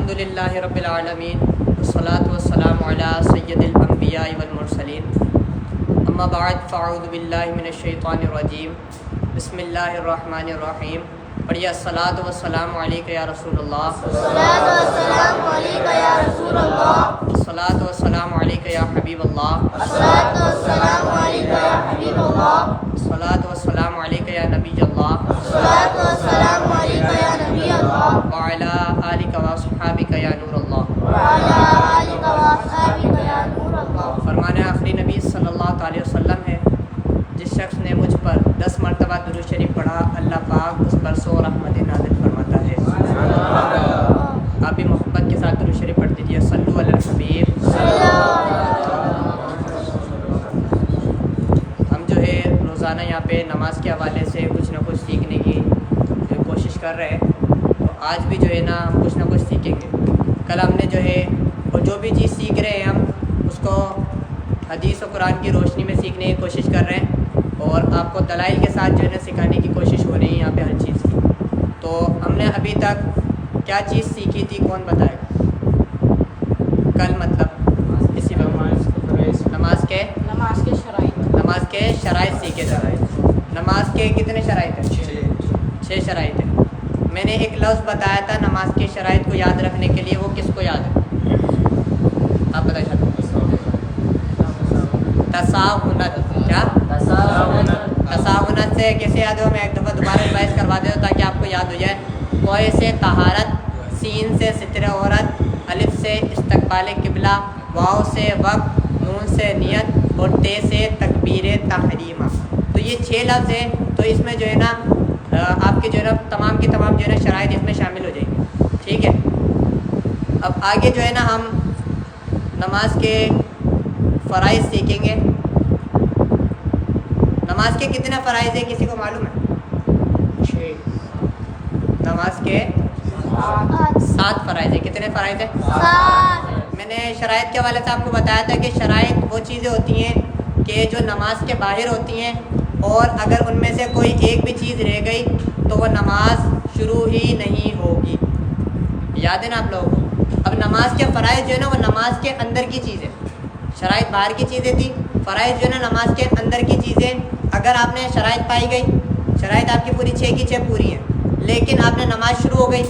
الحمدللہ رب العالمین والصلاة والسلام علی سید الانبیاء والمرسلین اما بعد فاعوذ باللہ من الشیطان الرجیم بسم اللہ الرحمن الرحیم پڑھیے الصلاۃ والسلام علیک یا رسول اللہ الصلاۃ والسلام علیک یا رسول اللہ الصلاۃ والسلام علیک یا حبیب اللہ الصلاۃ والسلام علیک یا حبیب اللہ الصلاۃ والسلام علیک یا نبی اللہ الصلاۃ والسلام علیک یا نبی اللہ وعلی آلک واصحابک یا نور اللہ وعلی آلک واصحابک یا نور اللہ۔ فرمان آخری نبی صلی اللہ علیہ وسلم ہے، جس شخص نے مجھ پر 10 مرتبہ درود شریف پڑھا اللہ پاک اس پر 100 رحمت نازل فرماتا ہے۔ آپ بھی محبت کے ساتھ درود شریف پڑھ دیجیے، صلو علی الحبیب۔ ہم جو ہے روزانہ یہاں پہ نماز کے حوالے سے کچھ نہ کچھ سیکھنے کی کوشش کر رہے ہیں، تو آج بھی جو ہے نا ہم کچھ نہ کچھ سیکھیں گے۔ کل ہم نے جو ہے اور جو بھی چیز سیکھ رہے ہیں ہم اس کو حدیث و قرآن کی روشنی میں سیکھنے کی کوشش کر رہے ہیں، اور آپ کو دلائل کے ساتھ جو ہے نا سکھانے کی کوشش ہو رہی ہے یہاں پہ ہر چیز کی۔ تو ہم نے ابھی تک کیا چیز سیکھی تھی، کون بتائے گا؟ کل مطلب اسی وقت نماز کے شرائط سیکھے تھے۔ نماز کے کتنے شرائط ہیں؟ 6 شرائط ہیں۔ میں نے ایک لفظ بتایا تھا نماز کے شرائط کو یاد رکھنے کے لیے، وہ کس کو یاد ہے؟ آپ بتائیں۔ تساہنت۔ کیا؟ تساہنت سے کیسے یاد ہو؟ میں ایک دفعہ دوبارہ ریوائز کروا دیتا ہوں تاکہ آپ کو یاد ہو جائے۔ کوئے سے طہارت، سین سے ستر عورت، الف سے استقبال قبلہ، واو سے وقت، نون سے نیت، اور تے سے تکبیر تحریمہ۔ تو یہ 6 لفظ ہیں، تو اس میں جو ہے نا آپ کے جو ہے نا تمام کی تمام جو ہے نا شرائط اس میں شامل ہو جائیں گے، ٹھیک ہے؟ اب آگے جو ہے نا ہم نماز کے فرائض سیکھیں گے۔ نماز کے کتنے فرائض ہیں، کسی کو معلوم ہے؟ 6۔ نماز کے 7 فرائض ہیں۔ کتنے فرائض ہیں؟ 7۔ میں نے شرائط کے حوالے سے آپ کو بتایا تھا کہ شرائط وہ چیزیں ہوتی ہیں کہ جو نماز کے باہر ہوتی ہیں، اور اگر ان میں سے کوئی ایک بھی چیز رہ گئی تو وہ نماز شروع ہی نہیں ہوگی۔ یاد ہے نا آپ لوگوں کو؟ اب نماز کے فرائض جو ہے نا وہ نماز کے اندر کی چیزیں، شرائط باہر کی چیزیں تھی، فرائض جو ہے نا نماز کے اندر کی چیزیں۔ اگر آپ نے شرائط پائی گئی، شرائط آپ کی پوری 6 کی 6 پوری ہیں، لیکن آپ نے نماز شروع ہو گئی،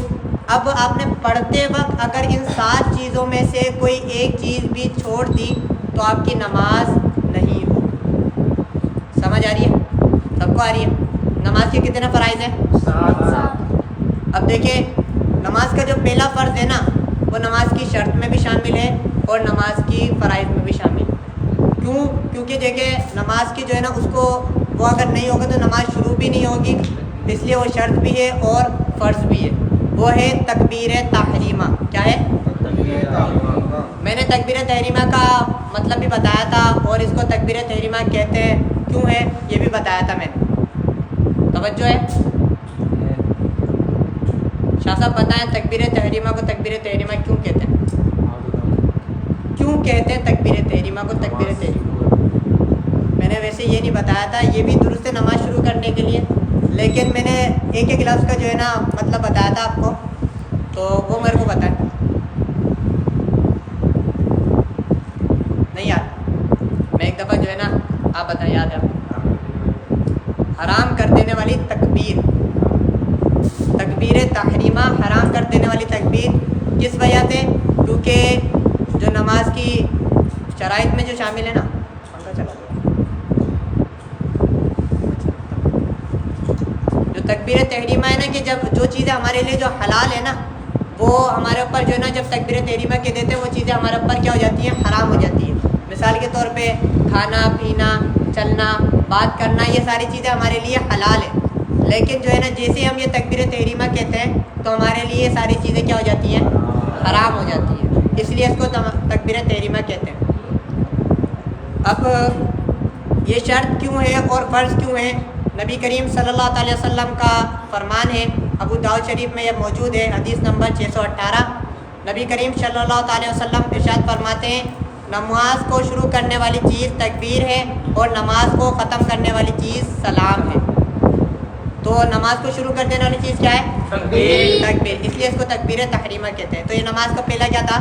اب آپ نے پڑھتے وقت اگر ان 7 چیزوں میں سے کوئی ایک چیز بھی چھوڑ دی تو آپ کی نماز نہیں ہوگی۔ سمجھ آ رہی ہے؟ سب کو آ رہی ہے؟ نماز کے کتنے فرائض ہیں؟ 7۔ اب دیکھیں، نماز کا جو پہلا فرض ہے نا وہ نماز کی شرط میں بھی شامل ہے اور نماز کی فرائض میں بھی شامل ہے۔ کیوں؟ کیونکہ دیکھیں نماز کی جو ہے نا اس کو وہ اگر نہیں ہوگا تو نماز شروع بھی نہیں ہوگی، اس لیے وہ شرط بھی ہے اور فرض بھی ہے۔ وہ ہے تکبیر تحریمہ۔ کیا ہے؟ میں نے تکبیر تحریمہ کا مطلب بھی بتایا تھا، اور اس کو تکبیر تحریمہ کہتے ہیں کیوں ہے یہ بھی بتایا تھا میں نے۔ توجہ ہے؟ شاہ صاحب بتائیں تکبیر تحریمہ کو تکبیر تحریمہ کیوں کہتے ہیں؟ کیوں کہتے ہیں تکبیر تحریمہ کو تکبیر تحریمہ؟ میں نے ویسے یہ نہیں بتایا تھا، یہ بھی درست نماز شروع کرنے کے لیے، لیکن میں نے ایک ایک لفظ کا جو ہے نا مطلب بتایا تھا آپ کو، تو وہ میرے کو بتائیں۔ نہیں یاد؟ میں ایک دفعہ جو ہے نا آپ بتائیں، یاد ہے آپ کو؟ حرام کر دینے والی تکبیر، تکبیر تحریمہ حرام کر دینے والی تکبیر کس وجہ سے؟ کیونکہ جو نماز کی شرائط میں جو شامل ہے نا، جو تکبیر تحریمہ ہے نا، کہ جب جو چیزیں ہمارے لیے جو حلال ہے نا وہ ہمارے اوپر جو ہے نا جب تکبیر تحریمہ کے دیتے ہیں وہ چیزیں ہمارے اوپر کیا ہو جاتی ہیں؟ حرام ہو جاتی ہیں۔ مثال کے طور پہ کھانا پینا، چلنا، بات کرنا، یہ ساری چیزیں ہمارے لیے حلال ہیں، لیکن جو ہے نا جیسے ہم یہ تکبیر تحریمہ کہتے ہیں تو ہمارے لیے یہ ساری چیزیں کیا ہو جاتی ہیں؟ حرام ہو جاتی ہیں، اس لیے اس کو تکبیر تحریمہ کہتے ہیں۔ اب یہ شرط کیوں ہے اور فرض کیوں ہے؟ نبی کریم صلی اللہ علیہ وسلم کا فرمان ہے، ابو داؤد شریف میں یہ موجود ہے، حدیث نمبر 618۔ نبی کریم صلی اللہ علیہ وسلم ارشاد فرماتے ہیں، نماز کو شروع کرنے والی چیز تکبیر ہے اور نماز کو ختم کرنے والی چیز سلام ہے۔ تو نماز کو شروع کر دینے والی چیز کیا ہے؟ تکبیر۔ تکبیر، اس لیے اس کو تکبیر تحریمہ کہتے ہیں۔ تو یہ نماز کا پہلا کیا تھا؟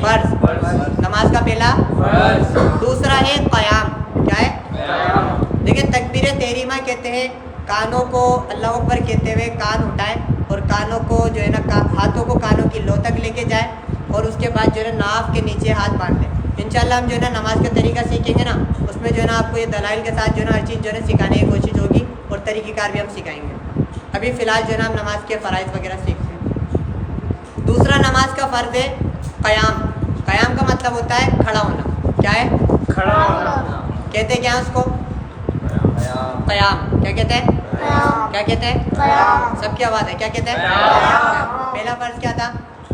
فرض، نماز کا پہلا فرض۔ دوسرا ہے قیام، کیا ہے؟ لیکن تکبیر تحریمہ کہتے ہیں کانوں کو اللہ اکبر کہتے ہوئے کان اٹھائے اور کانوں کو جو ہے نا ہاتھوں کو کانوں کی لو تک لے کے جائے اور اس کے بعد جو ہے نا ناف کے نیچے ہاتھ باندھ لیں۔ انشاءاللہ ہم جو ہے نا نماز کا طریقہ سیکھیں گے نا، اس میں جو ہے نا آپ کو یہ دلائل کے ساتھ جو ہے نا ہر چیز جو ہے نا سکھانے کی کوشش ہوگی اور طریقہ کار بھی ہم سکھائیں گے۔ ابھی فی الحال جو ہے نا ہم نماز کے فرائض وغیرہ سیکھتے ہیں۔ دوسرا نماز کا فرض ہے قیام۔ قیام کا مطلب ہوتا ہے کھڑا ہونا، کیا ہے؟ کھڑا ہونا۔ کہتے ہیں کیا اس کو؟ قیام۔ کیا کہتے ہیں؟ کیا کہتے ہیں؟ قیام۔ سب کی آواز ہے، کیا کہتے ہیں؟ قیام۔ پہلا فرض کیا تھا؟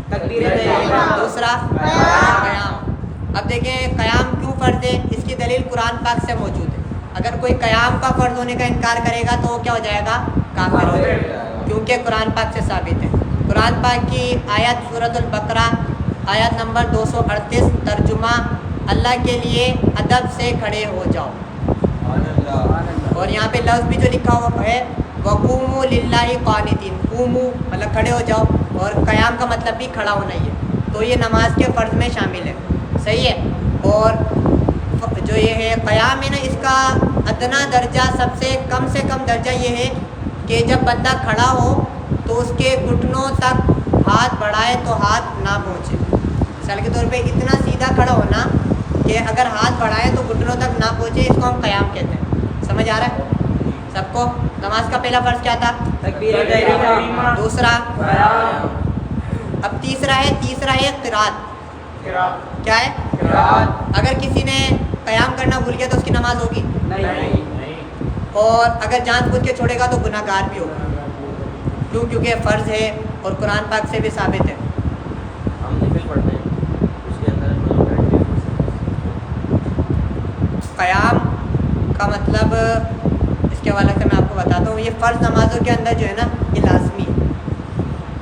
تکبیر تحریمہ۔ دوسرا قیام۔ اب دیکھیں قیام کیوں فرض ہے، اس کی دلیل قرآن پاک سے موجود ہے۔ اگر کوئی قیام کا فرض ہونے کا انکار کرے گا تو وہ کیا ہو جائے گا؟ کافر ہو جائے گا، کیونکہ قرآن پاک سے ثابت ہے۔ قرآن پاک کی آیت سورۃ البقرہ آیت نمبر 238 ترجمہ اللہ کے لیے ادب سے کھڑے ہو جاؤ، اور یہاں پہ لفظ بھی جو لکھا ہوا ہے وقوموا للہ قانتین، قوموا مطلب کھڑے ہو جاؤ، اور قیام کا مطلب بھی کھڑا ہونا ہی ہے، تو یہ نماز کے فرض میں شامل ہے، صحیح ہے۔ اور جو یہ ہے قیام ہے نا، اس کا ادنا درجہ سب سے کم درجہ یہ ہے کہ جب بندہ کھڑا ہو تو اس کے گھٹنوں تک ہاتھ بڑھائے تو ہاتھ نہ پہنچے۔ مثال کے طور پہ اتنا سیدھا کھڑا ہونا کہ اگر ہاتھ بڑھائے تو گھٹنوں تک نہ پہنچے، اس کو ہم قیام کہتے ہیں۔ سمجھ آ رہا ہے سب کو؟ نماز کا پہلا فرض کیا تھا؟ تکبیر تحریمہ۔ دوسرا قیام۔ اب تیسرا ہے قرات۔ کیا ہے؟ قرات۔ اگر کسی نے قیام کرنا بھول گیا تو اس کی نماز ہوگی نہیں۔ اور اگر جان بوجھ کے چھوڑے گا تو گناہ گار بھی ہوگا، کیوں؟ کیونکہ فرض ہے اور قرآن پاک سے بھی ثابت ہے۔ ہم نفل پڑھتے ہیں، اس کے اندر قیام کا مطلب اس کے حوالے سے میں آپ کو بتاتا ہوں، یہ فرض نمازوں کے اندر جو ہے نا یہ لازمی ہے۔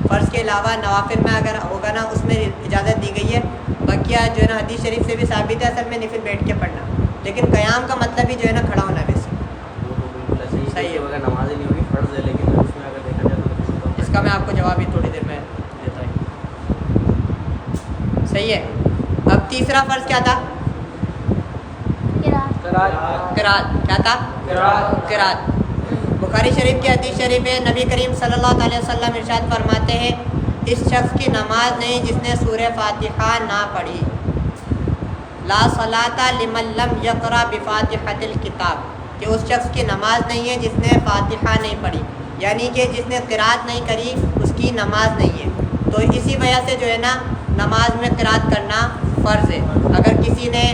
فرض کے علاوہ نوافل میں اگر ہوگا نا اس میں اجازت دی گئی ہے، بقیہ جو ہے نا حدیث شریف سے بھی ثابت ہے اصل میں نفل بیٹھ کے پڑھنا، لیکن قیام کا مطلب ہی جو ہے نا کھڑا ہونا ویسے صحیح ہے۔ اگر نماز نہیں ہوگی فرض ہے، لیکن اس میں اگر دیکھا جائے تو اس کا میں آپ کو جواب ہی تھوڑی دیر میں دیتا ہوں، صحیح ہے۔ اب تیسرا فرض کیا تھا؟ قرات۔ کیا تھا؟ قرات۔ بخاری شریف کی حدیث شریف میں نبی کریم صلی اللہ علیہ وسلم ارشاد فرماتے ہیں اس شخص کی نماز نہیں جس نے سورہ فاتحہ نہ پڑھی، لا صلاۃ لمن لم یقرأ بفاتحۃ الکتاب، کہ اس شخص کی نماز نہیں ہے جس نے فاتحہ نہیں پڑھی، یعنی کہ جس نے قرات نہیں کری اس کی نماز نہیں ہے۔ تو اسی وجہ سے جو ہے نا نماز میں قرات کرنا فرض ہے۔ اگر کسی نے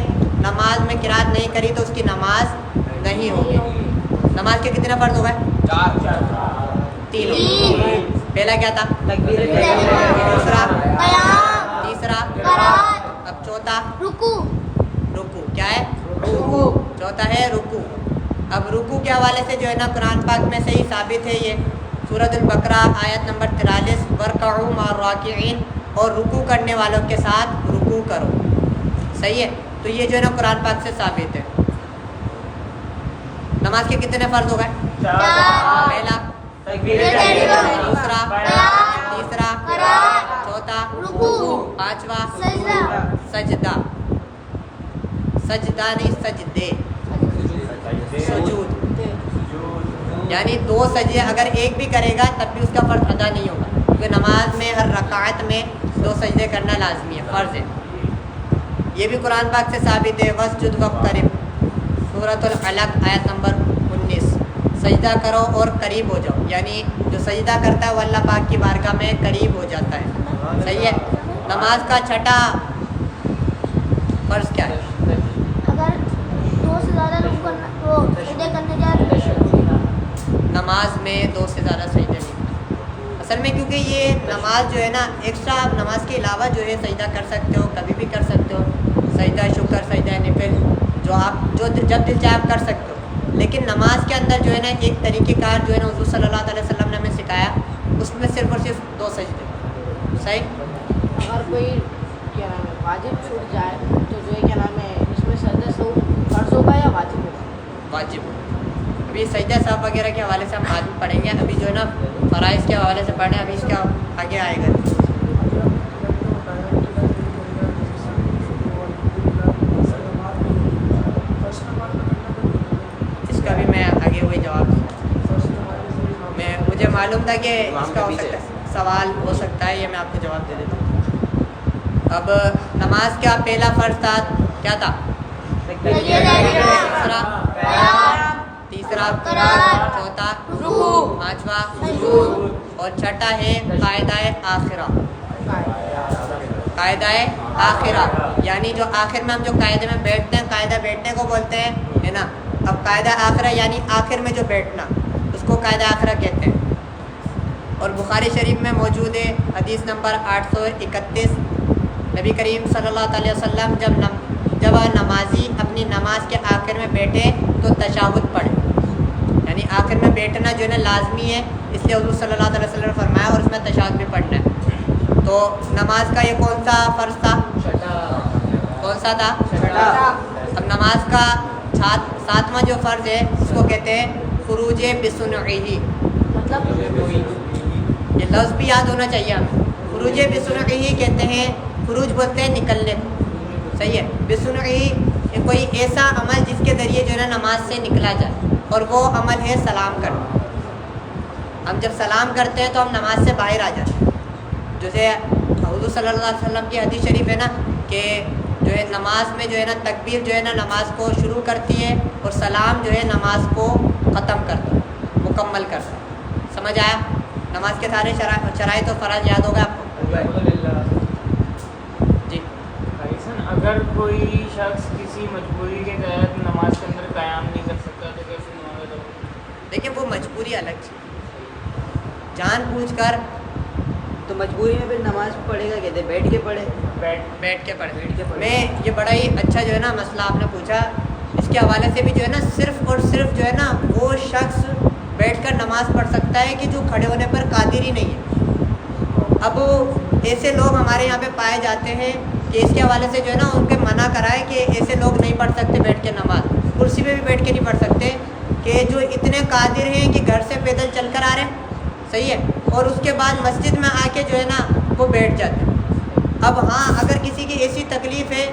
نماز میں قرات نہیں کری تو اس کی نماز نہیں ہوگی۔ نماز کے کتنے فرض ہو گئے؟ تین۔ پہلا کیا تھا؟ تکبیر دوسرا؟ قیام۔ تیسرا؟ قرات۔ اب چوتھا؟ رکوع۔ رکوع۔ کیا ہے؟ چوتھا ہے رکوع۔ اب رکوع کے حوالے سے جو ہے نا قرآن پاک میں صحیح ثابت ہے، یہ سورۃ البقرہ آیت نمبر 43 وَارْكَعُوا مَعَ الرَّاكِعِينَ، اور رکوع کرنے والوں کے ساتھ رکوع کرو، صحیح ہے۔ تو یہ جو ہے نا قرآن پاک سے ثابت ہے۔ نماز کے کتنے فرض ہو گئے؟ پہلا دوسرا تیسرا چوتھا پانچواں سجدہ، سجدہ نہیں سجدے، سجود، یعنی دو سجدے اگر ایک بھی کرے گا تب بھی اس کا فرض ادا نہیں ہوگا، کیونکہ نماز میں ہر رکعت میں دو سجدے کرنا لازمی ہے، فرض ہے۔ یہ بھی قرآن پاک سے ثابت ہے، وَاسْجُدْ وَاقْتَرِب، سورۃ العلق آیت نمبر 19، سجدہ کرو اور قریب ہو جاؤ، یعنی جو سجدہ کرتا ہے وہ اللہ پاک کی بارگاہ میں قریب ہو جاتا ہے، صحیح ہے۔ نماز کا چھٹا فرض کیا ہے؟ اگر دو سے زیادہ لوگ سجدے کرنے جائے نماز میں دو سے زیادہ سجدے نہیں، اصل میں کیونکہ یہ نماز جو ہے نا ایکسٹرا آپ نماز کے علاوہ جو ہے سجدہ کر سکتے ہو، کبھی بھی کر سکتے ہو، سجدہ شکر، سجدہ نفل، جو آپ جو جب دل چاہے آپ کر سکتے ہو، لیکن نماز کے اندر جو ہے نا ایک طریقہ کار جو ہے نا حضور صلی اللہ علیہ وسلم نے ہمیں سکھایا، اس میں صرف اور صرف دو سجدے، صحیح۔ اگر کوئی کیا نام ہے واجب چھوٹ جائے تو جو ہے کیا نام ہے اس میں سجدہ سہو فرض ہوگا یا واجب ہوگا؟ واجب ابھی سجدہ صاحب وغیرہ کے حوالے سے ہم بعد میں پڑھیں گے. ابھی جو ہے نا فرائض کے حوالے سے پڑھیں, ابھی اس کا آگے آئے گا. اس کا بھی میں آگے وہی جواب مجھے معلوم تھا کہ اس کا ہو سکتا ہے سوال ہو سکتا ہے, یہ میں آپ کو جواب دے دیتا ہوں. اب نماز کا پہلا فرض تھا, کیا تھا؟ تیسرا, چوتھا, پانچواں, اور چھٹا ہے قاعدہ آخرہ. قاعدہ آخرہ یعنی جو آخر میں ہم جو قاعدے میں بیٹھتے ہیں, قاعدہ بیٹھنے کو بولتے ہیں, ہے نا. اب قاعدہ آخرہ یعنی آخر میں جو بیٹھنا, اس کو قاعدہ آخرہ کہتے ہیں. اور بخاری شریف میں موجود ہے حدیث نمبر 831, نبی کریم صلی اللہ علیہ وسلم جب نمازی اپنی نماز کے آخر میں بیٹھے تو تشہد پڑھے. یعنی آخر میں بیٹھنا جو ہے نا لازمی ہے, اس لیے حضور صلی اللہ علیہ وسلم نے فرمایا, اور اس میں تشہد بھی پڑھنا ہے. تو نماز کا یہ کون سا فرض تھا؟ کون سا تھا؟ اب نماز کا ساتواں جو فرض ہے اس کو کہتے ہیں خروج بسنعہ. مطلب یہ لفظ بھی یاد ہونا چاہیے ہمیں. خروج بسنعہ کہتے ہیں, خروج بولتے ہیں نکلنے کو, صحیح ہے. بسنعہ یہ کوئی ایسا عمل جس کے ذریعے جو ہے نا نماز سے نکلا جائے, اور وہ عمل ہے سلام کرنا. ہم جب سلام کرتے ہیں تو ہم نماز سے باہر آ جاتے ہیں. جیسے حضور صلی اللہ علیہ وسلم کی حدیث شریف ہے نا کہ جو ہے نماز میں جو ہے نا تکبیر جو ہے نا نماز کو شروع کرتی ہے, اور سلام جو ہے نماز کو ختم کرتا ہے, مکمل کرتا ہے. سمجھ آیا؟ نماز کے سارے شرائط و فرائض یاد ہوگا آپ کو. جی اگر کوئی شخص کسی مجبوری کے تحت نماز کے اندر قیام نہیں کر سکتا تو کیسے نماز ادا ہوگی؟ دیکھیں وہ مجبوری الگ چیز, جان بوجھ کر تو مجبوری میں پھر نماز پڑھے گا کہتے بیٹھ کے پڑھے, بیٹھ کے پڑھے. میں یہ بڑا ہی اچھا جو ہے نا مسئلہ آپ نے پوچھا. اس کے حوالے سے بھی جو ہے نا صرف اور صرف جو ہے نا وہ شخص بیٹھ کر نماز پڑھ سکتا ہے کہ جو کھڑے ہونے پر قادر ہی نہیں ہے. اب ایسے لوگ ہمارے یہاں پہ پائے جاتے ہیں کہ اس کے حوالے سے جو ہے نا ان کے منع کرائے کہ ایسے لوگ نہیں پڑھ سکتے بیٹھ کے نماز, کرسی پہ بھی بیٹھ کے نہیں پڑھ سکتے, کہ جو اتنے قادر ہیں کہ گھر سے پیدل چل کر آ رہے ہیں, صحیح ہے, اور اس کے بعد مسجد میں آ کے جو ہے نا وہ بیٹھ جاتے ہیں. اب ہاں اگر کسی کی ایسی تکلیف ہے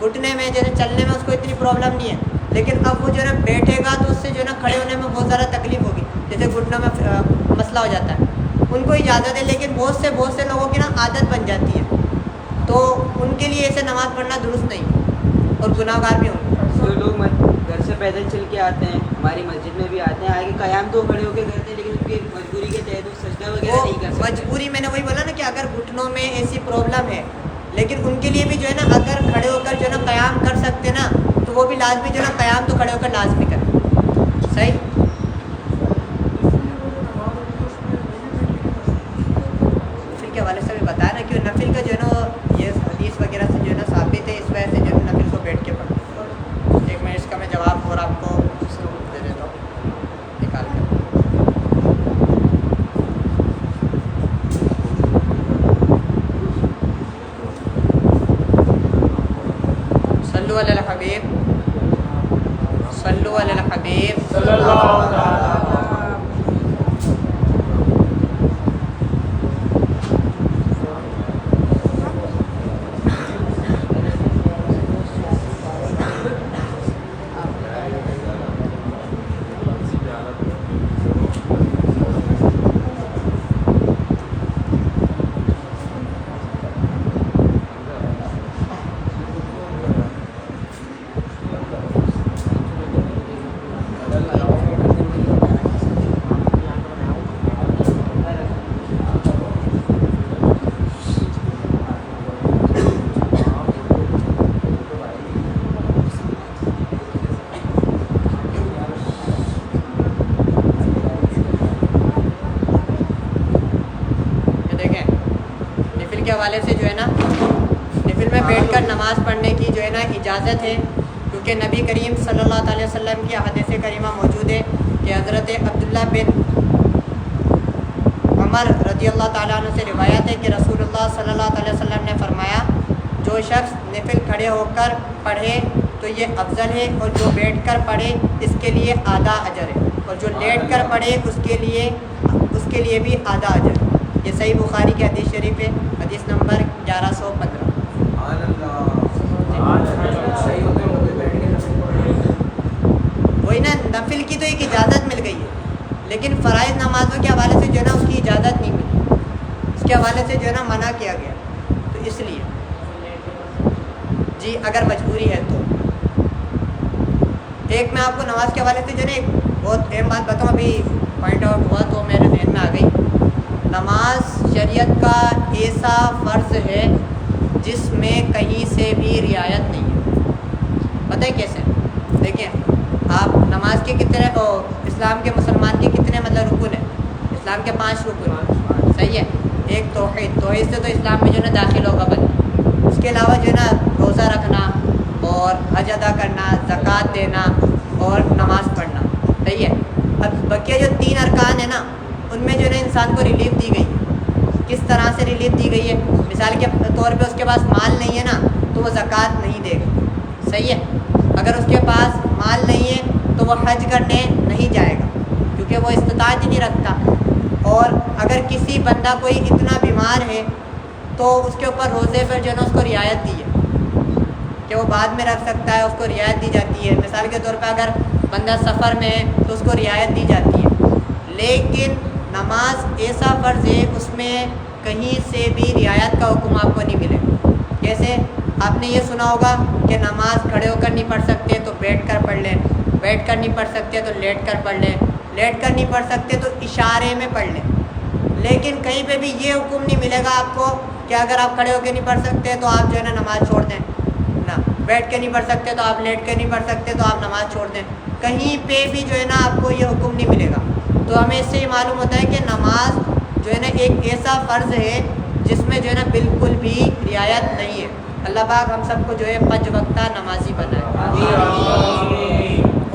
گھٹنے میں, جیسے چلنے میں اس کو اتنی پرابلم نہیں ہے, لیکن اب وہ جو ہے نا بیٹھے گا تو اس سے جو ہے نا کھڑے ہونے میں بہت زیادہ تکلیف ہوگی, جیسے گھٹنوں میں مسئلہ ہو جاتا ہے. ان کو اجازت ہے, لیکن بہت سے لوگوں کی نا عادت بن جاتی ہے, تو ان کے لیے ایسے نماز پڑھنا درست نہیں, اور گناہ گار بھی ہوں گے. جو لوگ گھر سے پیدل چل کے آتے ہیں, ہماری مسجد میں بھی آتے ہیں, آگے قیام تو کھڑے ہو کے کرتے ہیں, لیکن ان کی مجبوری کے تحت وہ سجدہ وغیرہ وہ نہیں کر سکتے. مجبوری میں نے وہی بولا نا کہ اگر گھٹنوں میں ایسی پرابلم ہے, لیکن ان کے لیے بھی جو ہے نا اگر کھڑے ہو کر جو ہے نا قیام کر سکتے نا, تو وہ بھی لازمی جو ہے نا قیام تو کھڑے ہو کر لازمی کریں. صحیح. نفل کے حوالے سے بھی بتایا نا کہ نفل کا جو ہے نا یہ حدیث وغیرہ سے جو ہے نا ثابت ہے, اس وجہ سے جو ہے نا نفل کو بیٹھ کے پڑھیں. ایک میں اس کا میں جواب اور آپ کو دے دیتا ہوں نکال کر. صلو علی الحبیب, صلو علی الحبیب صلی اللہ تعالیٰ. کے حوالے سے جو ہے نا نفل میں بیٹھ کر نماز پڑھنے کی جو ہے نا اجازت ہے, کیونکہ نبی کریم صلی اللہ علیہ وسلم کی حدیث کریمہ موجود ہے کہ حضرت عبداللہ بن عمر رضی اللہ تعالیٰ عنہ سے روایت ہے کہ رسول اللہ صلی اللہ علیہ وسلم نے فرمایا, جو شخص نفل کھڑے ہو کر پڑھے تو یہ افضل ہے, اور جو بیٹھ کر پڑھے اس کے لیے آدھا اجر ہے. اور جو لیٹ کر پڑھے اس کے لیے بھی آدھا اجر۔ یہ صحیح بخاری کی حدیث شریف ہے، حدیث نمبر 1115۔ وہی نا، نفل کی تو ایک اجازت مل گئی ہے، لیکن فرائض نمازوں کے حوالے سے جو ہے نا اس کی اجازت نہیں ملی، اس کے حوالے سے جو ہے نا منع کیا گیا، تو اس لیے جی اگر مجبوری ہے تو۔ ایک میں آپ کو نماز کے حوالے سے جو ہے نا ایک بہت اہم بات بتاؤں، ابھی پوائنٹ آؤٹ ہوا تو میرے ذہن میں آ گئی۔ نماز شریعت کا ایسا فرض ہے جس میں کہیں سے بھی رعایت نہیں ہے۔ بتائیں کیسے؟ دیکھیں، آپ نماز کے کتنے اسلام کے مسلمان کے کتنے مطلب رکن ہیں؟ اسلام کے 5 رکن ہیں، صحیح ہے۔ ایک توحید سے تو اسلام میں جو ہے نا داخل ہوگا بندہ۔ اس کے علاوہ جو ہے نا روزہ رکھنا اور حج ادا کرنا، زکوٰۃ دینا اور نماز پڑھنا، صحیح ہے۔ اب بقیہ جو 3 ارکان ہیں نا، ان میں جو ہے نا انسان کو ریلیف دی گئی ہے۔ کس طرح سے ریلیف دی گئی ہے؟ مثال کے طور پہ اس کے پاس مال نہیں ہے نا، تو وہ زکوٰۃ نہیں دے گا، صحیح ہے۔ اگر اس کے پاس مال نہیں ہے تو وہ حج کرنے نہیں جائے گا، کیونکہ وہ استطاعت ہی نہیں رکھتا۔ اور اگر کسی بندہ کوئی اتنا بیمار ہے تو اس کے اوپر روزے پر جو ہے نا اس کو رعایت دی ہے کہ وہ بعد میں رکھ سکتا ہے، اس کو رعایت دی جاتی ہے۔ مثال کے طور پہ اگر بندہ سفر میں ہے تو اس کو رعایت دی جاتی ہے۔ لیکن نماز ایسا فرض ہے اس میں کہیں سے بھی رعایت کا حکم آپ کو نہیں ملے گا۔ جیسے آپ نے یہ سنا ہوگا کہ نماز کھڑے ہو کر نہیں پڑھ سکتے تو بیٹھ کر پڑھ لیں، بیٹھ کر نہیں پڑھ سکتے تو لیٹ کر پڑھ لیں، لیٹ کر نہیں پڑھ سکتے تو اشارے میں پڑھ لیں۔ لیکن کہیں پہ بھی یہ حکم نہیں ملے گا آپ کو کہ اگر آپ کھڑے ہو کے نہیں پڑھ سکتے تو آپ جو ہے نا نماز چھوڑ دیں، نہ بیٹھ کے نہیں پڑھ سکتے تو آپ لیٹ کے نہیں پڑھ سکتے تو آپ نماز چھوڑ دیں۔ کہیں پہ بھی جو ہے نا آپ کو یہ حکم نہیں ملے گا۔ تو ہمیں اس سے یہ معلوم ہوتا ہے کہ نماز جو ہے نا ایک ایسا فرض ہے جس میں جو ہے نا بالکل بھی رعایت نہیں ہے۔ اللہ پاک ہم سب کو جو ہے 5 وقتہ نمازی بنائے،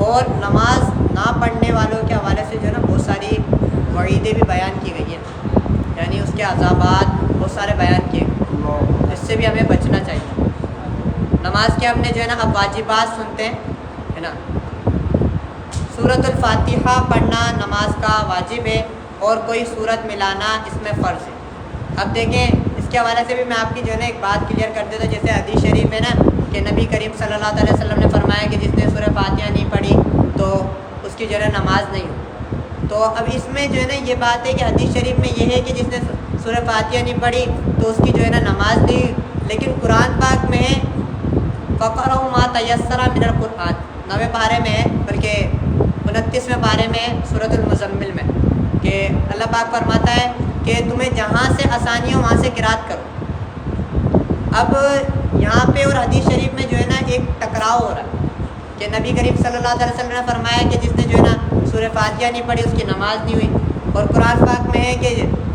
اور نماز نہ پڑھنے والوں کے حوالے سے جو ہے نا بہت ساری وعیدیں بھی بیان کی گئی ہیں، یعنی اس کے عذابات بہت سارے بیان کیے گئے، اس سے بھی ہمیں بچنا چاہیے۔ نماز کے ہم نے جو ہے نا اب واجبات سنتے ہیں، ہے نا۔ سورۃ الفاتحہ پڑھنا نماز کا واجب ہے، اور کوئی سورت ملانا اس میں فرض ہے۔ اب دیکھیں اس کے حوالے سے بھی میں آپ کی جو ہے نا ایک بات کلیئر کر دیتا ہوں۔ جیسے حدیث شریف ہے نا کہ نبی کریم صلی اللہ علیہ وسلم نے فرمایا کہ جس نے سورہ فاتحہ نہیں پڑھی تو اس کی جو ہے نا نماز نہیں ہو۔ تو اب اس میں جو ہے نا یہ بات ہے کہ حدیث شریف میں یہ ہے کہ جس نے سورہ فاتحہ نہیں پڑھی تو اس کی جو ہے نا نماز نہیں، لیکن قرآن پاک میں ہے فَقْرَؤْا مَا تَيَسَّرَ مِنَ الْقُرْآنِ، 9ویں پارے میں ہے، بلکہ 29ویں پارے میں سورۃ المزمل میں، کہ اللہ پاک فرماتا ہے کہ تمہیں جہاں سے آسانی ہو وہاں سے قرات کرو۔ اب یہاں پہ اور حدیث شریف میں جو ہے نا ایک ٹکراؤ ہو رہا ہے کہ نبی کریم صلی اللہ علیہ وسلم نے فرمایا کہ جس نے جو ہے نا سورہ فاتحہ نہیں پڑھی اس کی نماز نہیں ہوئی، اور قرآن پاک میں ہے کہ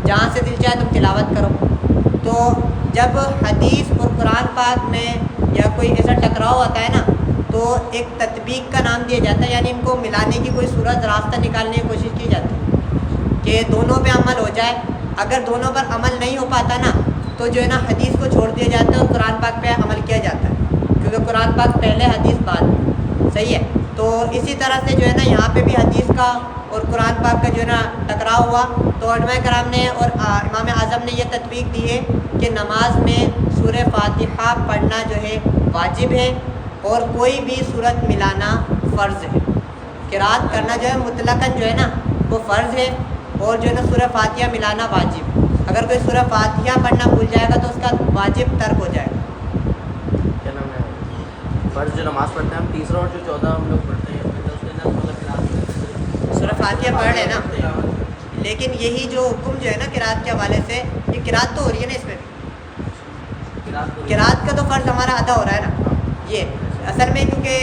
جہاں سے دل چاہے تم تلاوت کرو۔ تو جب حدیث اور قرآن پاک میں یا کوئی ایسا ٹکراؤ ہوتا ہے نا تو ایک تطبیق کا نام دیا جاتا ہے، یعنی ان کو ملانے کی کوئی صورت راستہ نکالنے کی کوشش کی جاتی ہے کہ دونوں پہ عمل ہو جائے۔ اگر دونوں پر عمل نہیں ہو پاتا نا تو جو ہے نا حدیث کو چھوڑ دیا جاتا ہے اور قرآن پاک پہ عمل کیا جاتا ہے، کیونکہ قرآن پاک پہلے حدیث بعد میں، صحیح ہے۔ تو اسی طرح سے جو ہے نا یہاں پہ بھی حدیث کا اور قرآن پاک کا جو ہے نا ٹکراؤ ہوا، تو علماء کرام نے اور امام اعظم نے یہ تطبیق دی ہے کہ نماز میں سورہ فاتحہ پڑھنا جو ہے واجب ہے، اور کوئی بھی صورت ملانا فرض ہے۔ قرات کرنا جو ہے مطلقاً جو ہے نا وہ فرض ہے، اور جو ہے نا سورہ فاتحہ ملانا واجب۔ اگر کوئی سورہ فاتحہ پڑھنا بھول جائے گا تو اس کا واجب ترک ہو جائے گا۔ کیا نام ہے فرض جو نماز پڑھتے ہیں ہم، تیسرا اور جو 14 ہم لوگ پڑھتے ہیں اس کے اندر مطلب سورہ فاتحہ پڑھ رہے نا، لیکن یہی جو حکم جو ہے نا قرات کے حوالے سے، یہ قرات تو ہو رہی ہے نا، اس میں قرات کا تو فرض ہمارا ادا ہو رہا ہے نا۔ یہ اصل میں کیونکہ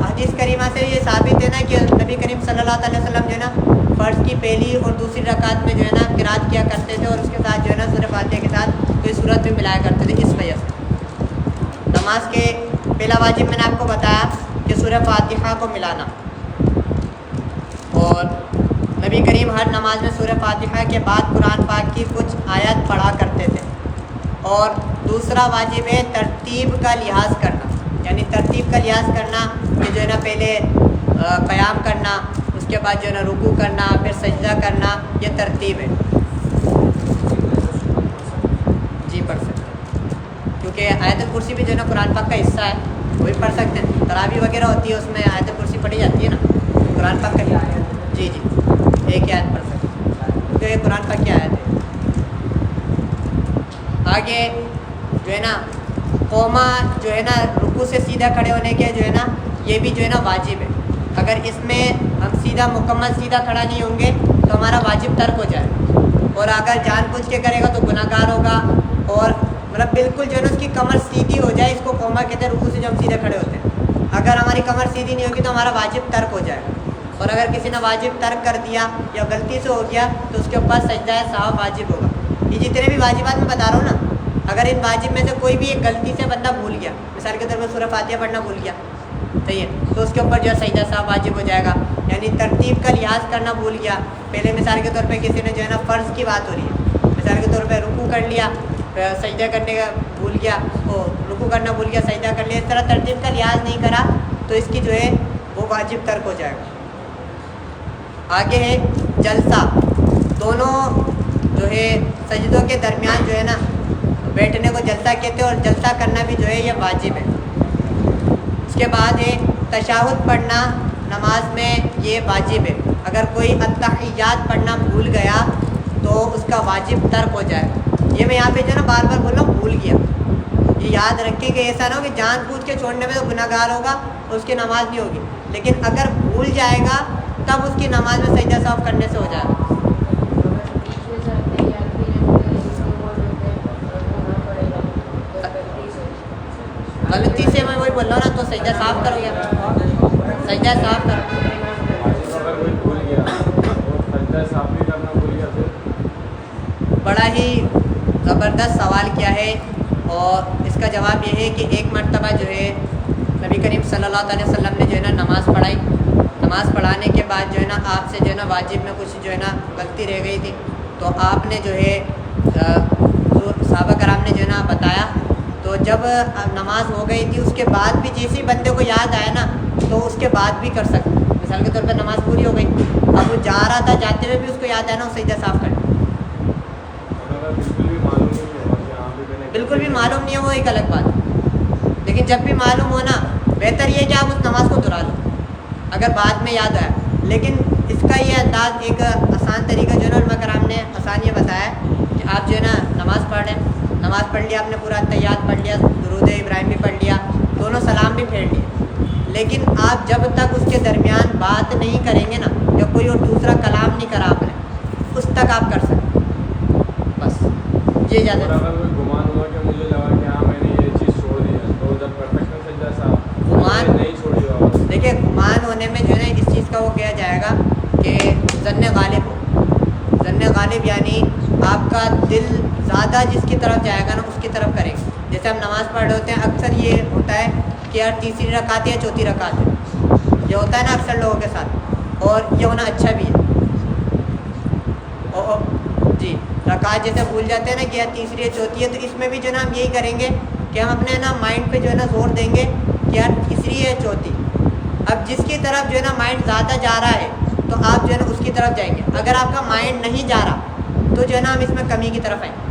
حدیث کریمہ سے یہ ثابت ہے نا کہ نبی کریم صلی اللہ علیہ وسلم جو ہے نا فرض کی پہلی اور دوسری رکعت میں جو ہے نا قرات کیا کرتے تھے، اور اس کے ساتھ جو ہے نا سورہ فاتحہ کے ساتھ کوئی صورت بھی ملایا کرتے تھے۔ اس وجہ سے نماز کے پہلا واجب میں نے آپ کو بتایا کہ سورہ فاتحہ کو ملانا، اور نبی کریم ہر نماز میں سورہ فاتحہ کے بعد قرآن پاک کی کچھ آیات پڑھا کرتے تھے۔ اور دوسرا واجب ہے ترتیب کا لحاظ کرنا، یعنی ترتیب کا لحاظ کرنا کہ جو ہے نا پہلے قیام کرنا، اس کے بعد جو ہے نا رکوع کرنا، پھر سجدہ کرنا، یہ ترتیب ہے. جی پڑھ سکتے ہیں، کیونکہ آیت الکرسی بھی جو ہے نا قرآن پاک کا حصہ ہے، وہی پڑھ سکتے ہیں. تراویح وغیرہ ہوتی ہے اس میں آیت الکرسی پڑھی جاتی ہے نا، قرآن پاک کا جی جی ایک ہی آیت پڑھ سکتے ہیں کیونکہ یہ قرآن پاک کی آیت ہے. آگے جو ہے نا قوما جو ہے نا رکوع سے سیدھا کھڑے ہونے کے جو ہے نا یہ بھی جو ہے نا واجب ہے. اگر اس میں ہم سیدھا مکمل سیدھا کھڑا نہیں ہوں گے تو ہمارا واجب ترک ہو جائے گا، اور اگر جان بوجھ کے کرے گا تو گناہ گار ہوگا. اور مطلب بالکل جو ہے نا اس کی کمر سیدھی ہو جائے، اس کو قوما کہتے ہیں رکوع سے جو ہم سیدھے کھڑے ہوتے ہیں. اگر ہماری کمر سیدھی نہیں ہوگی تو ہمارا واجب ترک ہو جائے گا. اور اگر کسی نے واجب ترک کر دیا یا غلطی سے ہو گیا تو اس کے اوپر سجدہ سہو واجب ہوگا. یہ جتنے بھی واجبات میں بتا رہا ہوں نا، اگر ان واجب میں سے کوئی بھی ایک غلطی سے بندہ بھول گیا، مثال کے طور پر سورہ فاتحہ پڑھنا بھول گیا، صحیح ہے، تو اس کے اوپر جو ہے سجدہ سہو واجب ہو جائے گا. یعنی ترتیب کا لحاظ کرنا بھول گیا. پہلے مثال کے طور پہ کسی نے جو ہے نا فرض کی بات ہو رہی ہے، مثال کے طور پہ رکوع کر لیا، سجدہ کرنے کا بھول گیا، رکوع کرنا بھول گیا، سجدہ کر لیا، اس طرح ترتیب کا لحاظ نہیں کرا تو اس کی جو ہے وہ واجب ترک ہو جائے گا. آگے ہے جلسہ. دونوں جو ہے سجدوں کے درمیان جو ہے نا بیٹھنے کو جلسہ کہتے ہیں، اور جلسہ کرنا بھی جو ہے یہ واجب ہے. اس کے بعد ہے تشہد پڑھنا نماز میں، یہ واجب ہے. اگر کوئی التحیات پڑھنا بھول گیا تو اس کا واجب ترک ہو جائے گا. یہ میں یہاں پہ جو ہے نا بار بار بول رہا ہوں بھول گیا، یہ یاد رکھیں کہ ایسا نہ ہو کہ جان بوجھ کے چھوڑنے میں تو گناہ گار ہوگا اور اس کی نماز نہیں ہوگی، لیکن اگر بھول جائے گا تب اس کی نماز میں سجدہ سہو کرنے سے ہو جائے گا. غلطی سے میں وہی بول رہا ہوں نا، تو سجدہ صاف کرو یا سجدہ صاف کرو. بڑا ہی زبردست سوال کیا ہے، اور اس کا جواب یہ ہے کہ ایک مرتبہ جو ہے نبی کریم صلی اللہ علیہ وسلم نے جو ہے نا نماز پڑھائی. نماز پڑھانے کے بعد جو ہے نا آپ سے جو ہے نا واجب میں کچھ جو ہے نا غلطی رہ گئی تھی، تو آپ نے جو ہے صحابہ کرام نے جو ہے نا بتایا. تو جب نماز ہو گئی تھی اس کے بعد بھی جیسے بندے کو یاد آیا نا تو اس کے بعد بھی کر سکتے. مثال کے طور پر نماز پوری ہو گئی، اب وہ جا رہا تھا، جاتے ہوئے بھی اس کو یاد آیا نا، سجدہ صاف کر. بالکل بھی معلوم نہیں ہے وہ ایک الگ بات ہے، لیکن جب بھی معلوم ہونا بہتر یہ ہے کہ آپ اس نماز کو دہرا لو اگر بعد میں یاد آیا. لیکن اس کا یہ انداز ایک آسان طریقہ جو ہے نا علماء کرام نے آسان یہ بتایا کہ آپ جو ہے نا نماز پڑھ رہے ہیں، نماز پڑھ لیا آپ نے، پورا تحیات پڑھ لیا، درود ابراہیم بھی پڑھ لیا، دونوں سلام بھی پھیر لیے، لیکن آپ جب تک اس کے درمیان بات نہیں کریں گے نا، یا کوئی اور دوسرا کلام نہیں کرا آپ نے، اس تک آپ کر سکتے. بس یہ زیادہ دیکھیے گمان ہونے میں جو ہے نا اس چیز کا وہ کیا جائے گا کہ ظن غالب ہو. ظن غالب یعنی آپ کا دل زیادہ جس کی طرف جائے گا نا اس کی طرف کریں گے. جیسے ہم نماز پڑھ رہے ہوتے ہیں، اکثر یہ ہوتا ہے کہ یار تیسری رکعت یا چوتھی رکعت ہے، یہ ہوتا ہے نا اکثر لوگوں کے ساتھ، اور یہ ہونا اچھا بھی ہے. جی رکعت جیسے بھول جاتے ہیں نا کہ یار تیسری یا چوتھی ہے، تو اس میں بھی جو ہے نا ہم یہی کریں گے کہ ہم اپنے نا مائنڈ پہ جو ہے نا زور دیں گے کہ یار تیسری ہے چوتھی. اب جس کی طرف جو ہے نا مائنڈ زیادہ جا رہا ہے تو آپ جو ہے نا اس کی طرف جائیں گے. اگر آپ کا مائنڈ نہیں جا رہا تو جو ہے نا ہم اس میں کمی کی طرف آئیں گے.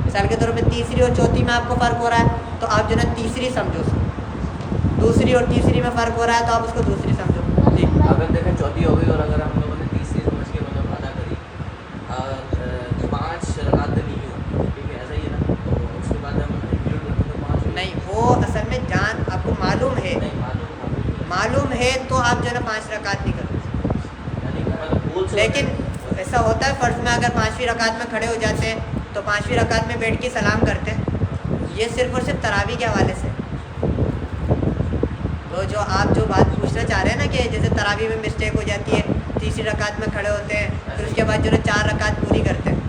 مثال کے طور پہ تیسری اور چوتھی میں آپ کو فرق ہو رہا ہے تو آپ جو ہے نا تیسری سمجھو اس کو، دوسری اور تیسری میں فرق ہو رہا ہے تو آپ اس کو دوسری سمجھو. جی اگر دیکھیں چوتھی ہو گئی اور اگر ہم لوگوں نے تیسری سمجھ کے مطلب ادا کری، 5 رکعت نہیں ہوئی، ٹھیک ہے ایسا ہی ہے نا، تو اس کے بعد ہم نہیں، وہ اصل میں جان آپ کو معلوم ہے، معلوم ہے تو آپ جو ہے نا 5 رکعت نہیں کرتے. لیکن ایسا ہوتا ہے فرض میں اگر 5ویں رکعت میں کھڑے ہو جاتے ہیں تو 5ویں رکعت میں بیٹھ کے سلام کرتے ہیں. یہ صرف اور صرف تراویح کے حوالے سے. تو جو آپ جو بات پوچھنا چاہ رہے ہیں نا کہ جیسے تراویح میں مسٹیک ہو جاتی ہے، تیسری رکعت میں کھڑے ہوتے ہیں پھر اس کے بعد جو ہے 4 رکعت پوری کرتے ہیں،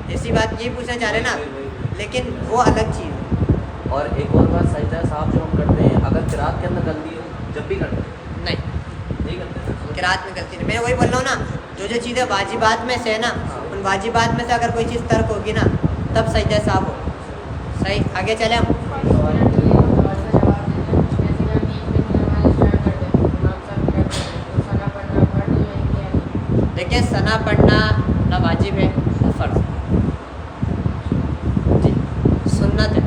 ایسی بات یہ پوچھنا چاہ رہے ہیں نا، لیکن وہ الگ چیز ہے. اور ایک اور بات سجدہ صاحب جو ہم کرتے ہیں، اگر قرات کے اندر غلطی ہو جب بھی کرتے ہیں نہیں کرتے، قرات میں غلطی نہیں. میں وہی بول رہا ہوں نا، جو چیزیں واجبات میں سے ہے نا، ان واجبات میں سے اگر کوئی چیز ترک ہوگی نا تب سجدہ صاحب ہو. صحیح، آگے چلیں ہم. کہ ثنا پڑھنا نہ واجب ہے نہ فرض جی سنت ہے.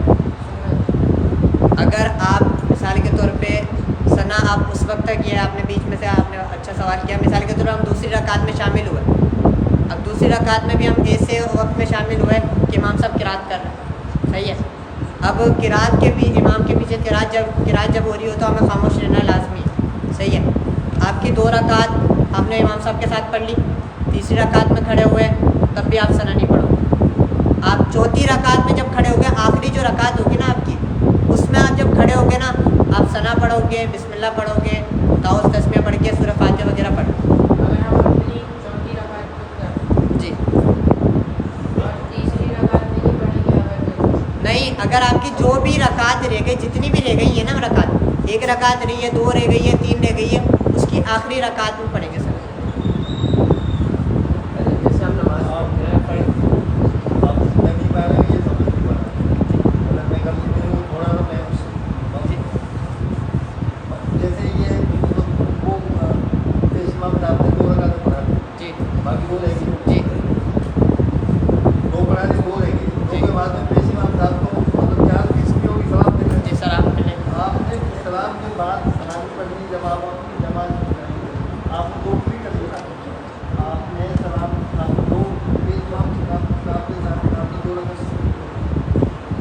اگر آپ مثال کے طور پہ ثنا آپ اس وقت تک یہ آپ نے بیچ میں سے آپ نے اچھا سوال کیا, مثال کے طور پر ہم دوسری رکعت میں شامل ہوئے, اب دوسری رکعت میں بھی ہم ایسے وقت میں شامل ہوئے کہ امام صاحب قرات کر رہے ہیں, صحیح ہے. اب قرات کے بھی امام کے پیچھے قرات جب ہو رہی ہو تو ہمیں خاموش رہنا لازمی ہے, صحیح ہے. آپ کی 2 رکعت ہم نے امام صاحب کے ساتھ پڑھ لی, تیسری رکعت میں کھڑے ہوئے تب بھی آپ ثنا نہیں پڑھو گے. آپ چوتھی رکعت میں جب کھڑے ہو گئے, آخری جو رکعت ہوگی نا آپ کی, اس میں آپ جب کھڑے ہو گے نا آپ ثنا پڑھو گے, بسم اللہ پڑھو گے, تعوذ تسمیہ پڑھ کے سورہ فاتحہ وغیرہ پڑھو. اگر ہم اپنی چوتھی رکعت کو کریں جی اور تیسری رکعت میں نہیں پڑھیں گے, اگر نہیں, اگر آپ کی جو بھی رکعت رہ گئی, جتنی بھی رہ گئی ہیں نا رکعت, 1 رکعت رہی ہے, 2 رہ گئی ہے, 3 رہ گئی ہے, اس کی آخری رکعت میں پڑھیں گے سر. جیسے ہم نماز جی باقی وہ رہے گی جی 2 پڑھا دی 2 رہے گی, 2 کے بعد میں پیش امام صاحب کو مطلب 4 قسم ہوگی سلام دینے. جی سلام پڑھیں. آپ نے سلام کے بعد سلام پڑھنی, جب آپ اپنی جماعت آپ نے 2 پوری کر دیا, آپ نے سلام آپ 2 پیش امام صاحب کے ساتھ آپ نے 2 رکعت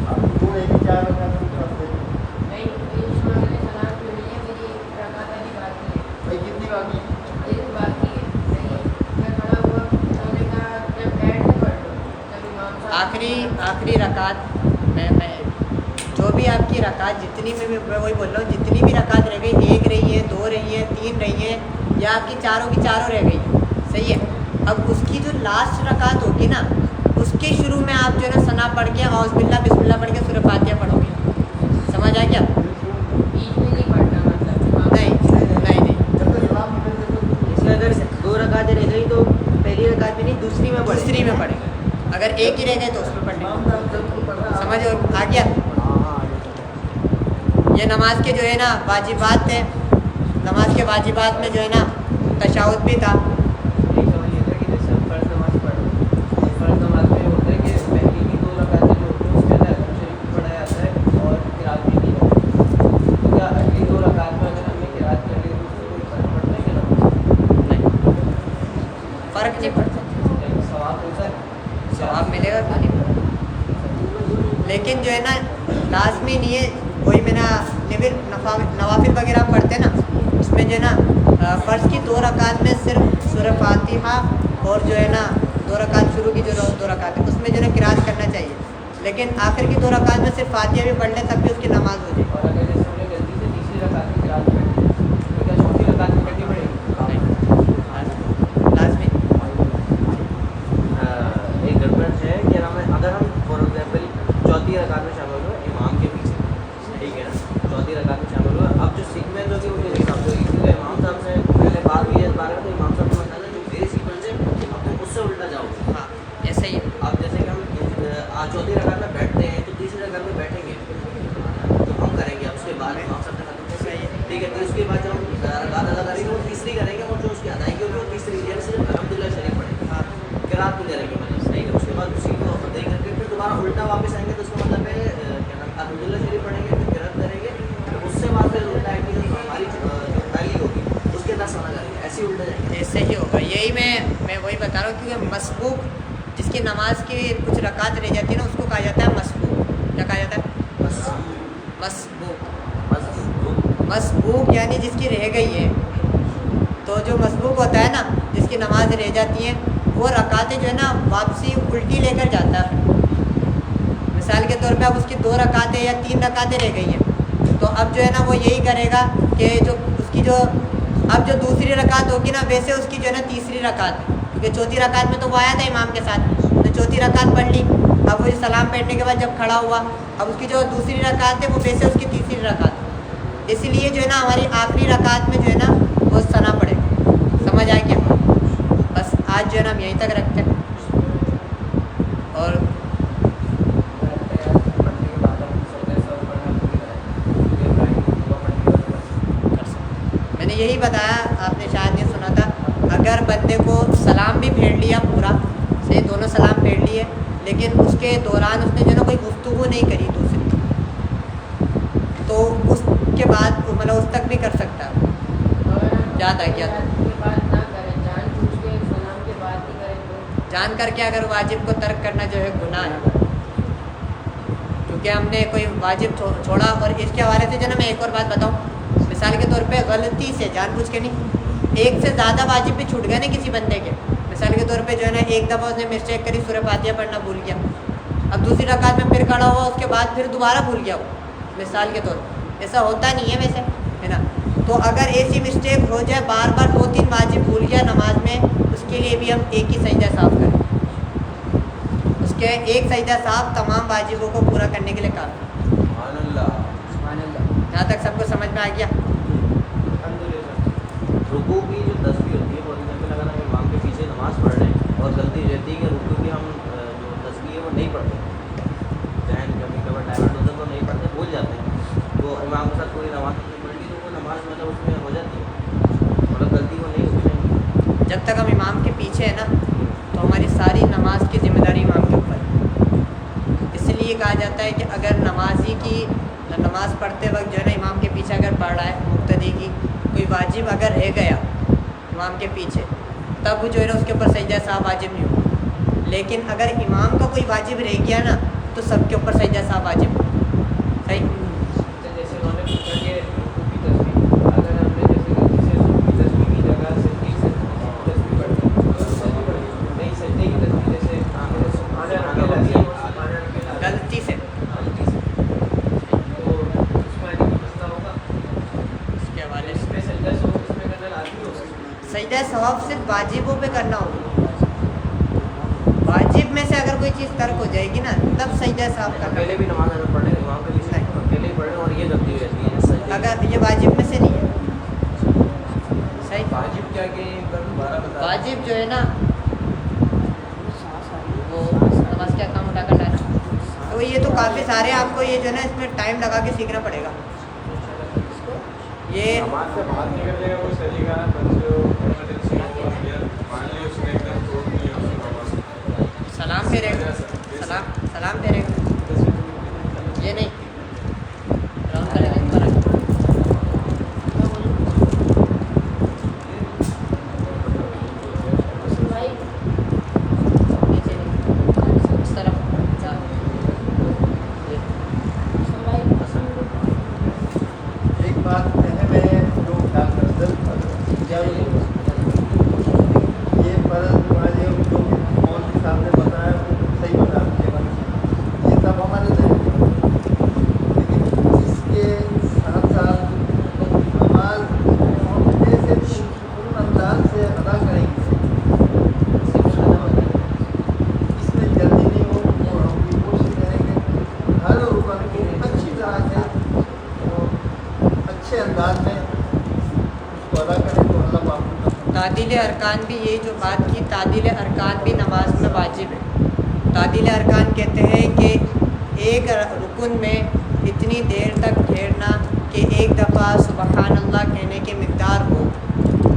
آپ کی 2 رہے گی, 4 رکعت کی طرف سے نہیں بیچ میں نے سلام کے لیے میری رکعت ابھی باقی ہے, بھائی کتنی باقی ہے؟ ایک باقی ہے. نہیں میں کھڑا ہوا, انہوں نے کہا جب بیٹھ کے پڑھ لو, جب امام صاحب آخری رکعت میں جو بھی آپ کی رکعت جتنی میں وہی بول رہا ہوں, جتنی بھی رکعت رہ گئی, 1 رہی ہے, 2 رہی ہے, 3 رہی ہے, یا آپ کی چاروں رہ گئی, صحیح ہے. اب اس کی جو لاسٹ رکعت ہوگی نا, اس کے شروع میں آپ جو ہے نا ثنا پڑھ کے اعوذ باللہ بسم اللہ پڑھ کے سورہ فاتحہ پڑھو گے. سمجھ آ گیا؟ بیچ میں نہیں پڑھنا, مطلب نہیں جب تک سلام نہیں کرتے اس میں اگر 2 رکعتیں رہ گئی تو پہلی رکعت میں نہیں دوسری میں پڑھیں. دوسری میں پڑھیں گے. اگر ایک ہی رہ گئے تو اس میں پڑھیں امام گے. صاحب جب تک پڑھنا سمجھ آ گیا؟ یہ نماز کے جو ہے نا واجبات تھے. نماز کے واجبات میں جو ہے نا تشہد بھی تھا. ایک سوال یہ تھا کہ جیسے ہم فرض نماز پڑھ رہے ہیں, فرض نماز میں ہوتا ہے کہ پہلی کی 2 رکعتیں جو ہوتی ہیں اس کے اندر شریف بھی پڑھا جاتا ہے اور قرات بھی کی جاتی ہے, تو کیا اگلی 2 رکعت میں اگر ہم نے قرات کر لی تو اس سے کوئی فرق پڑتا ہے کہ نماز نہیں, فرق نہیں پڑتا, ثواب ہوتا ہے؟ ثواب ملے گا کہ نہیں. لیکن جو ہے نا لازمی نہیں ہے, کوئی میں نا نوافل وغیرہ پڑھتے ہیں نا, اس میں جو ہے نا فرض کی 2 رکعت میں صرف سورہ فاتحہ اور جو ہے نا 2 رکعت شروع کی جو 2 رکعت ہے اس میں جو ہے نا قرات کرنا چاہیے, لیکن آخر کی 2 رکعت میں صرف فاتحہ بھی پڑھ لیں تب بھی اس کی نماز ہو جائے. اور اگر جیسے ہم نے غلطی سے تیسری رکعت میں قرات کر لی تو کیا چوتھی رکعت میں کرنی پڑے گی؟ لازمی ایک گڑبڑ ہے کہ اگر ہم فار ایگزامپل چوتھی رکعت میں شامل ہوئے امام کے پیچھے, ٹھیک ہے نا, چوتھی رکعت میں شامل ہوئے, اب جو سیکوینس ہوگی وہ میرے حساب سے ہوگی, کیونکہ امام صاحب سے پہلے بات ہوئی ہے اس بارے میں, تو امام صاحب کو بتانا جو میری سیکوینس ہے اب تم اس سے الٹا جاؤ. ہاں ایسے ہی. اب جیسے کہ ہم چوتھی رکعت میں بیٹھتے ہیں تو تیسری رکعت میں بیٹھیں گے تو ہم کریں گے, اب اس کے بعد امام صاحب نے ختم کر دیا, ٹھیک ہے, پھر اس کے بعد جب ہم رکعت ادا کریں گے وہ تیسری کریں گے, اور جو اس کی ادائیگی ہوگی وہ تیسری یعنی صرف الحمدللہ شریف پڑھیں گے, قرات میں کریں گے, مطلب صحیح ہے. اس کے بعد اسی کو ادائی کر کے پھر دوبارہ الٹا واپس آئیں گے, تو اس کا مطلب ہے کیا نام الحمدللہ شریف پڑھیں گے, پھر قرات کریں گے, پھر اس سے بعد پھر الٹا ہے کہ ہماری جو پہلی ہوگی اس کے 10 ثنا کریں گے, ایسے ہی الٹا جائیں گے. ایسے ہی ہوگا. یہی میں وہی بتا رہا ہوں, کیونکہ مسبوق جس کی نماز کی کچھ رکعت رہ جاتی ہے نا اس کو کہا جاتا ہے مسبوق. کیا کہا جاتا ہے؟ مسبوق یعنی جس کی رہ گئی ہے. تو جو مسبوق ہوتا ہے نا, جس کی نماز رہ جاتی ہیں, وہ رکعتیں جو ہے نا واپسی الٹی لے کر جاتا ہے. مثال کے طور پہ اب اس کی 2 رکعتیں یا 3 رکعتیں رہ گئی ہیں, تو اب جو ہے نا وہ یہی کرے گا کہ جو اس کی جو اب جو دوسری رکعت ہوگی نا ویسے اس کی جو ہے نا تیسری رکعت ہے, کیونکہ چوتھی رکعت میں تو وہ آیا تھا امام کے ساتھ, تو چوتھی رکعت پڑھ لی. اب وہ سلام پھیرنے کے بعد جب کھڑا ہوا, اب اس کی جو دوسری رکعت ہے وہ ویسے اس کی تیسری رکعت ہے. اس لیے جو ہے نا ہماری آخری رکعت میں جو ہے نا وہ ثنا پڑے. سمجھ آئے کیا؟ بس آج جو ہے نا ہم یہیں تک رکھتے ہیں. اور میں نے یہی بتایا, آپ نے شاید نہیں سنا تھا اگر بندے کو سلام بھی پھیر لیا پورا سے دونوں سلام پھیر لیے لیکن اس کے دوران اس نے جو ہے نا کوئی گفتگو نہیں کری دوسری تو اس کے بعد مطلب اس تک بھی کر سکتا ہے. یاد آ گیا تو کے بعد نہ کریں, جان بوجھ کے سلام کے بعد نہیں کریں تو جان کر کے اگر واجب کو ترک کرنا جو ہے گناہ ہے کیونکہ ہم نے کوئی واجب چھوڑا. اور اس کے حوالے سے جو ہے نا میں ایک اور بات بتاؤں, مثال کے طور پہ غلطی سے جان بوجھ کے نہیں ایک سے زیادہ واجب بھی چھوٹ گئے نا کسی بندے کے. مثال کے طور پہ جو ہے نا ایک دفعہ اس نے مسٹیک کری سورہ فاتحہ پڑھنا بھول گیا, اب دوسری رکعت میں پھر کھڑا ہوا اس کے بعد پھر دوبارہ بھول گیا وہ. مثال کے طور پر ایسا ہوتا نہیں ہے ویسے ہے نا. تو اگر ایسی مسٹیک ہو جائے بار بار 2-3 واجب بھول گیا نماز میں, اس کے لیے بھی ہم ایک ہی سجدہ صاف کریں. اس کے ایک سجدہ صاف تمام واجبوں کو پورا کرنے کے لیے کافی. سبحان اللہ. سبحان اللہ. یہاں تک سب کو سمجھ میں آ گیا؟ رکوع کی جو تصویر ہوتی ہے وہ اگر ہم امام کے پیچھے نماز پڑھ رہے ہیں اور غلطی رہتی ہے کہ رکوع کی ہم جو تصویر ہے وہ نہیں پڑھتے, ذہن کبھی کبھی ڈائیورٹ ہوتا ہے تو نہیں پڑھتے, بھول جاتے ہیں, تو امام کے ساتھ پوری نماز نہیں پڑھتی تو وہ نماز مطلب اس میں ہو جاتی ہے, مطلب غلطی وہ نہیں ہوتی. جب تک ہم امام کے پیچھے ہیں نا تو ہماری ساری نماز کی ذمہ داری امام کے اوپر ہے. اس لیے کہا جاتا ہے کہ اگر نمازی کی نماز پڑھتے وقت جو ہے نا امام کے پیچھے اگر پڑھ رہا ہے مقتدی کی کوئی واجب اگر رہ گیا امام کے پیچھے تب جو ہے نا اس کے اوپر سجدہ صاحب واجب نہیں ہوگا. لیکن اگر امام کا کوئی واجب رہ گیا نا تو سب کے اوپر سجدہ صاحب واجب صحیح. جیسے انہوں نے پوچھا کہ رکوع کی تصویر اگر ہم نے جیسے غلطی سے رکوع کی تصویر کی جگہ سجدے کی تصویر پڑھ دی نہیں سجدے کی تصویر جیسے غلطی سے تو اس میں نہیں مسئلہ ہوگا, اس کے حوالے اس میں سجدہ سو اس میں کرنا لازمی ہوگا. سجدہ ثواب صرف واجبوں پہ کرنا ہوگا. واجب میں سے اگر کوئی چیز ترک ہو جائے گی نا تب سجدہ ثواب کرنا اکیلے بھی نماز اگر پڑھ رہے ہیں امام کے پیچھے اکیلے ہی پڑھ رہے ہیں اور یہ غلطی رہتی ہے سجدے کی. اگر یہ واجب میں سے نہیں ہے صحیح. واجب کیا کہ دوبارہ بتا واجب جو ہے نا وہ نماز کیا کام اٹھا کر لانا تو یہ تو کافی سارے آپ کو یہ جو ہے نا اس میں ٹائم لگا کے سیکھنا پڑے گا. یہ نماز سے باہر نکل جائے گا وہ چلے گا بچے ایمرجنسی مان لی اس نے ایک دم توڑ نہیں ہے اس نماز سلام پھیرے گا سلام پھیرے گا یہ نہیں راؤنڈ کرے گا اس طرح. بھائی نیچے نہیں اس طرف بھائی ایک بات اہم ہے جو ڈاکٹر افضل یہ فرض والے جو مولوی صاحب نے بتایا وہ صحیح بتا دیا, یہ سب ہمارے ذہن میں, لیکن اس کے ساتھ ساتھ نماز ہم ایسے پورن انداز سے ادا کریں گے اس میں جلدی نہیں ہو, اور ہم بھی کوشش کریں گے ہر رکن کو اچھی طرح سے اور اچھے انداز میں اس کو ادا کریں تو اللہ پاک کو تعدیل ارکان بھی یہ جو بات کی تعدیل ارکان بھی نماز میں واجب ہے. تعدیل ارکان کہتے ہیں کہ ایک رکن میں اتنی دیر تک ٹھہرنا کہ ایک دفعہ سبحان اللہ کہنے کی مقدار ہو,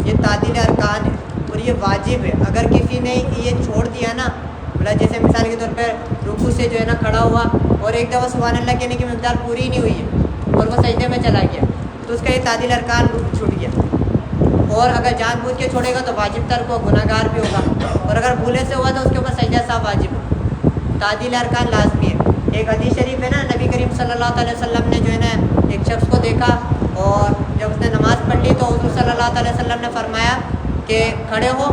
یہ تعدیل ارکان ہے اور یہ واجب ہے. اگر کسی نے یہ چھوڑ دیا نا مطلب جیسے مثال کے طور پہ رکوع سے جو ہے نا کھڑا ہوا اور ایک دفعہ سبحان اللہ کہنے کی مقدار پوری نہیں ہوئی ہے اور وہ سجدے میں چلا گیا تو اس کا یہ تعدیل ارکان چھوٹ گیا. اور اگر جان بوجھ کے چھوڑے گا تو واجب ترک ہو, گناہ گار بھی ہوگا. اور اگر بھولے سے ہوا تو اس کے اوپر سجدہ صاحب واجب ہو. تعدیل ارکان لازمی ہے. ایک حدیث شریف ہے نا نبی کریم صلی اللہ علیہ وسلم نے جو ہے نا ایک شخص کو دیکھا اور جب اس نے نماز پڑھ لی تو حضور صلی اللہ علیہ وسلم نے فرمایا کہ کھڑے ہو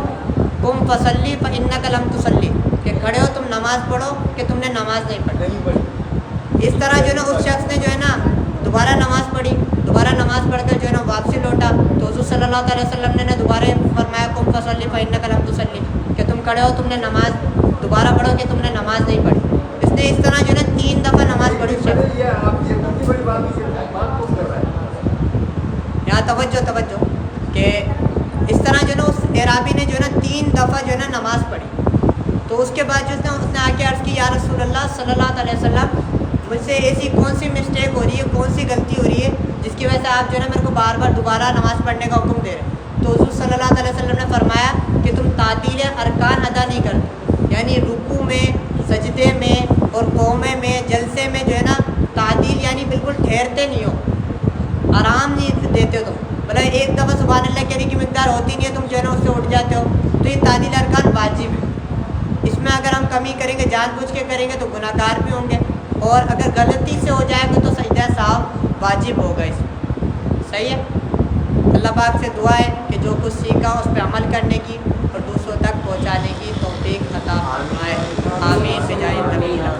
قم فصلی فإنک لم تصلی, کہ کھڑے ہو تم نماز پڑھو کہ تم نے نماز نہیں پڑھی. اس طرح جو ہے نا اس شخص نے جو ہے نا دوبارہ نماز پڑھی, دوبارہ نماز پڑھ کر جو ہے نا واپسی لوٹا تو حضور صلی اللہ علیہ وسلم نے دوبارہ فرمایا قم فصلی فإنک لم تصلی, کہ تم کھڑے ہو تم نے نماز دوبارہ پڑھو کہ تم نے نماز نہیں پڑھی. اس نے اس طرح جو ہے نا 3 دفعہ نماز پڑھی. یہاں توجہ کہ اس طرح جو ہے نا اس اعرابی نے جو ہے نا 3 دفعہ جو ہے نا نماز پڑھی. تو اس کے بعد جو اس نے آ کے عرض کی یا رسول اللہ صلی اللہ علیہ وسلم مجھ سے ایسی کون سی مسٹیک ہو رہی ہے, کون سی غلطی ہو رہی ہے جس کی وجہ سے آپ جو ہے نا میرے کو بار بار دوبارہ نماز پڑھنے کا حکم دے رہے ہیں. تو حضور صلی اللہ علیہ وسلم نے فرمایا کہ تم تعدیل ارکان ادا نہیں کرتے، یعنی رکوع میں، سجدے میں اور قومے میں، جلسے میں جو ہے نا تعدیل یعنی بالکل ٹھہرتے نہیں ہو، آرام نہیں دیتے ہو تم، مطلب ایک دفعہ سبحان اللہ کہنے کی مقدار ہوتی نہیں ہے، تم جو ہے نا اس سے اٹھ جاتے ہو، تو یہ تعدیل ارکان واجب ہے۔ اس میں اگر ہم کمی کریں گے، جان بوجھ کے کریں گے تو گناہ گار بھی ہوں گے، اور اگر غلطی سے ہو جائے گا تو سجدہ سہو واجب ہوگا اس میں، صحیح ہے۔ اللہ پاک سے دعا ہے کہ جو کچھ سیکھا اس پہ عمل کرنے کی اور دوسروں تک پہنچانے کی توفیق عطا فرمائے، آمین بجائے نبی۔